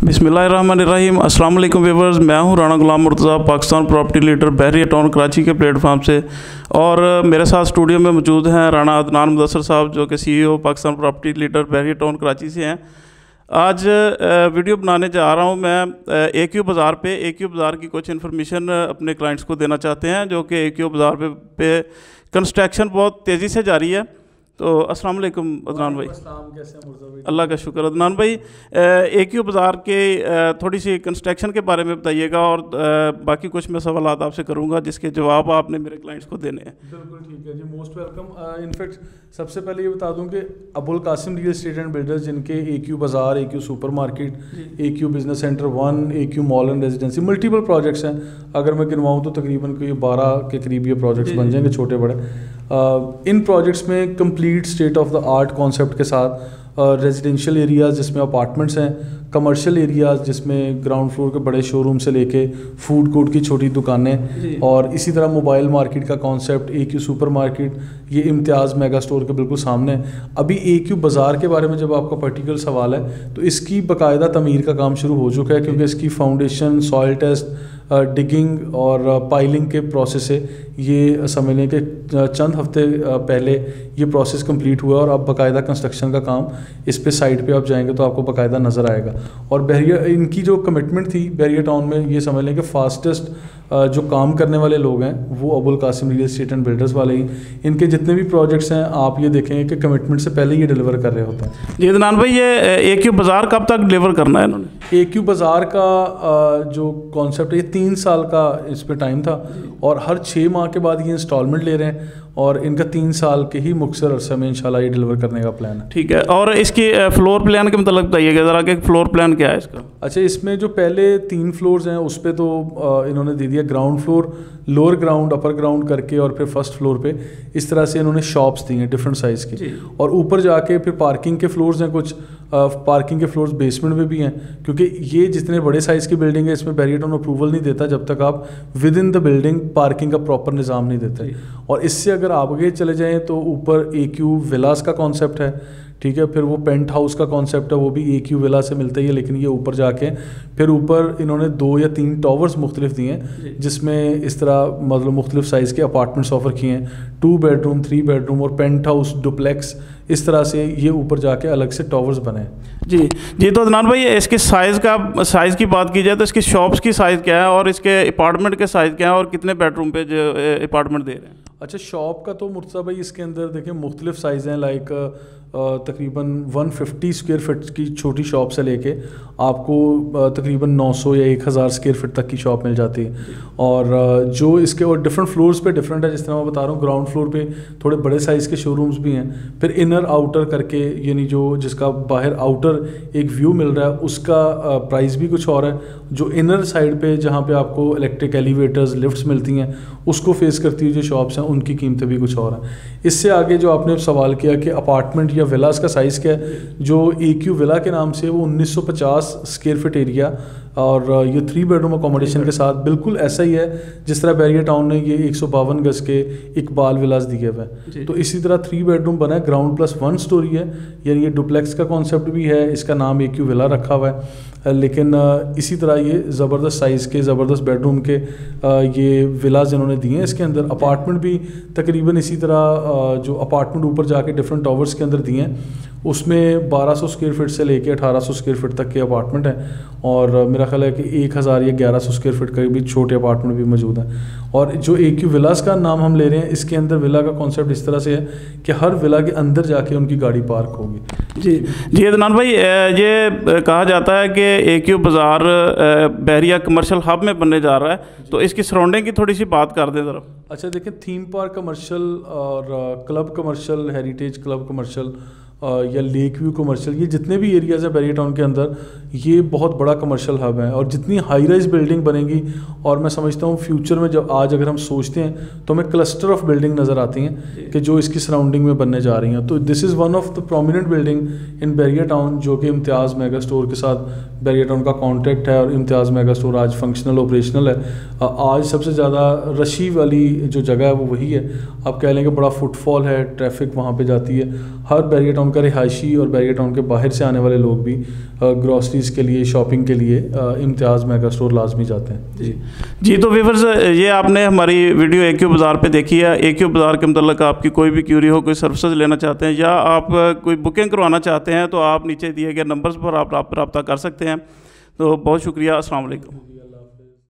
बिस्मिल्लाहिर्रहमानिर्रहीम। अस्सलाम वालेकुम व्यूअर्स, मैं हूं राणा गुलाम मुर्तज़ा, पाकिस्तान प्रॉपर्टी लीडर बहरिया टाउन कराची के प्लेटफॉर्म से। और मेरे साथ स्टूडियो में मौजूद हैं राणा अदनान मुदस्सर साहब, जो कि CEO पाकिस्तान प्रॉपर्टी लीडर बहरिया टाउन कराची से हैं। आज वीडियो बनाने जा रहा हूं मैं AQ बाज़ार पे। AQ बाज़ार की कुछ इन्फॉर्मेशन अपने क्लाइंट्स को देना चाहते हैं, जो कि AQ बाज़ार पे कंस्ट्रक्शन बहुत तेज़ी से जारी है। तो अस्सलाम वालेकुम अदनान भाई। कैसे हैं? अल्लाह का शुक्र। अदनान भाई, AQ बाज़ार के थोड़ी सी कंस्ट्रक्शन के बारे में बताइएगा, और बाकी कुछ मैं सवाल आपसे करूंगा जिसके जवाब आपने मेरे क्लाइंट्स को देने हैं। बिल्कुल ठीक है जी, मोस्ट वेलकम। इनफैक्ट सबसे पहले ये बता दूं कि Abul Kasim real estate and builders, जिनके AQ Bazaar, AQ super market, AQ business centre 1, AQ mall and residency, multiple projects हैं। अगर मैं गिनवाऊँ तो तकरीबन कोई 12 के करीब ये प्रोजेक्ट्स बन जाएंगे, छोटे बड़े। इन प्रोजेक्ट्स में complete state of the art concept के साथ रेजिडेंशियल एरियाज़ जिसमें अपार्टमेंट्स हैं, कमर्शियल एरियाज़ जिसमें ग्राउंड फ्लोर के बड़े शोरूम से लेके फूड कोर्ट की छोटी दुकानें, और इसी तरह मोबाइल मार्केट का कॉन्सेप्ट AQ सुपर मार्केट, ये इम्तियाज़ मेगा स्टोर के बिल्कुल सामने है। अभी AQ बाज़ार के बारे में जब आपका पर्टिकुलर सवाल है, तो इसकी बाकायदा तमीर का काम शुरू हो चुका है, क्योंकि इसकी फाउंडेशन, सॉइल टेस्ट, डिगिंग और पाइलिंग के प्रोसेस है। ये समझ लें कि चंद हफ्ते पहले ये प्रोसेस कंप्लीट हुआ, और अब बाकायदा कंस्ट्रक्शन का काम इस पे साइट पे आप जाएंगे तो आपको बाकायदा नज़र आएगा। और बहरिया, इनकी जो कमिटमेंट थी बहरिया टाउन में, ये समझ लें कि फास्टेस्ट जो काम करने वाले लोग हैं वो Abul Kasim real estate and builders वाले ही। इनके जितने भी प्रोजेक्ट्स हैं, आप ये देखेंगे कि कमिटमेंट से पहले ये डिलीवर कर रहे होते हैं। जी अदनान भाई, ये AQ बाज़ार कब तक डिलीवर करना है इन्होंने? AQ बाज़ार का जो कॉन्सेप्ट है, ये 3 साल का इस पर टाइम था, और हर 6 माह के बाद ये इंस्टॉलमेंट ले रहे हैं, और इनका 3 साल के ही मुख्तर अरसे में इंशाल्लाह ये डिलीवर करने का प्लान है। ठीक है। और इसकी फ्लोर प्लान के मतलब बताइएगा ज़रा कि फ्लोर प्लान क्या है इसका? अच्छा, इसमें जो पहले 3 फ्लोर्स हैं उस पर तो इन्होंने दे दिया ground floor, lower ground, upper ground करके, और फिर फर्स्ट फ्लोर पे इस तरह से इन्होंने शॉप्स दी हैं डिफरेंट साइज़ की। और ऊपर जाके फिर पार्किंग के फ्लोर्स हैं, कुछ पार्किंग के फ्लोर्स बेसमेंट में भी हैं, क्योंकि ये जितने बड़े साइज़ की बिल्डिंग है इसमें बहरिया टाउन अप्रूवल नहीं देता जब तक आप with in the building parking का प्रॉपर निज़ाम नहीं देते। और इससे अगर आगे चले जाएँ तो ऊपर AQ विलास का कॉन्सेप्ट है, ठीक है। फिर वो पेंट हाउस का कॉन्सेप्ट है, वो भी AQ विला से मिलता ही है, लेकिन ये ऊपर जाके फिर ऊपर इन्होंने 2 या 3 टावर्स मुख्तलिफ दिए हैं, जिसमें इस तरह मतलब मुख्तलिफ साइज़ के अपार्टमेंट्स ऑफर किए हैं, 2 बेडरूम, 3 बेडरूम और पेंट हाउस, डुप्लेक्स, इस तरह से ये ऊपर जाके अलग से टावर्स बने हैं। जी तो अदनान भाई, इसके साइज़ की बात की जाए तो इसकी शॉप्स की साइज़ क्या है, और इसके अपार्टमेंट के साइज़ क्या है, और कितने बेडरूम पे जो अपार्टमेंट दे रहे हैं? अच्छा, शॉप का तो मुर्तज़ा भाई इसके अंदर देखिए मुख्तलिफ साइज़ हैं, लाइक तकरीबन 150 स्क्वायर फीट की छोटी शॉप से लेके आपको तकरीबन 900 या 1000 स्क्वायर फीट तक की शॉप मिल जाती है। और जो इसके और डिफरेंट फ्लोर्स पे डिफरेंट है, जिस तरह मैं बता रहा हूँ, ग्राउंड फ्लोर पे थोड़े बड़े साइज़ के शोरूम्स भी हैं, फिर इनर आउटर करके, यानी जो जिसका बाहर आउटर एक व्यू मिल रहा है उसका प्राइस भी कुछ और है। जो इनर साइड पे जहाँ पे आपको इलेक्ट्रिक एलिवेटर्स, लिफ्ट्स मिलती हैं, उसको फेस करती हुई जो शॉप्स हैं उनकी कीमतें भी कुछ और हैं। इससे आगे जो आपने सवाल किया कि अपार्टमेंट या विलास का साइज़ क्या है, जो AQ विला के नाम से वो 1950 स्क्वायर फीट एरिया, और ये 3 बेडरूम अकोमोडेशन के साथ बिल्कुल ऐसा ही है जिस तरह बहरिया टाउन ने ये 152 गज के इकबाल विलास दिए हुए हैं। तो इसी तरह 3 बेडरूम बना है, ग्राउंड प्लस 1 स्टोरी है, यानी ये डुप्लेक्स का कॉन्सेप्ट भी है, इसका नाम AQ विला रखा हुआ है। लेकिन इसी तरह ये ज़बरदस्त साइज़ के, ज़बरदस्त बेडरूम के ये विलास जिन्होंने दिए हैं। इसके अंदर अपार्टमेंट भी तकरीबन इसी तरह जो अपार्टमेंट ऊपर जाके डिफरेंट टावर्स के अंदर दिए हैं, उसमें 1200 स्क्वायर फीट से लेके 1800 स्क्वायर फीट तक के अपार्टमेंट हैं, और मेरा ख्याल है कि 1000 या 1100 स्क्वायर फीट के भी छोटे अपार्टमेंट भी मौजूद हैं। और जो AQ विलास का नाम हम ले रहे हैं, इसके अंदर विला का कॉन्सेप्ट इस तरह से है कि हर विला के अंदर जाके उनकी गाड़ी पार्क होगी। जी अदनान भाई, ये कहा जाता है कि AQ बाज़ार बहरिया कमर्शियल हब में बनने जा रहा है, तो इसकी सराउंडिंग की थोड़ी सी बात कर दें ज़रा। अच्छा, देखिए, थीम पार्क कमर्शियल और club commercial, heritage club commercial या लेक व्यू कमर्शियल, ये जितने भी एरियाज़ है बहरिया टाउन के अंदर, ये बहुत बड़ा कमर्शियल हब है। और जितनी हाई राइज बिल्डिंग बनेगी, और मैं समझता हूँ फ्यूचर में जब आज अगर हम सोचते हैं तो हमें क्लस्टर ऑफ बिल्डिंग नज़र आती हैं कि जो इसकी सराउंडिंग में बनने जा रही हैं। तो this is one of the prominent building in Bahria town, जो कि इम्तियाज़ मेगा स्टोर के साथ बहरिया टाउन का कॉन्ट्रैक्ट है, और इम्तियाज़ मेगा स्टोर आज फंक्शनल ऑपरेशनल है। आज सबसे ज़्यादा रशी वाली जो जगह है वो वही है। आप कह लें कि बड़ा फुटफॉल है, ट्रैफिक वहाँ पर जाती है। हर बहरिया टाउन टाउन का रिहायशी और बैरियर टाउन के बाहर से आने वाले लोग भी ग्रॉसरीज़ के लिए, शॉपिंग के लिए इम्तियाज़ मेगा स्टोर लाजमी जाते हैं। जी तो व्यूअर्स, ये आपने हमारी वीडियो AQ बाज़ार पे देखी है। AQ बाज़ार के मतलब आपकी कोई भी क्यूरी हो, कोई सर्विसेज लेना चाहते हैं या आप कोई बुकिंग करवाना चाहते हैं तो आप नीचे दिए गए नंबर्स पर आप रब्ता कर सकते हैं। तो बहुत शुक्रिया, अस्सलाम वालेकुम।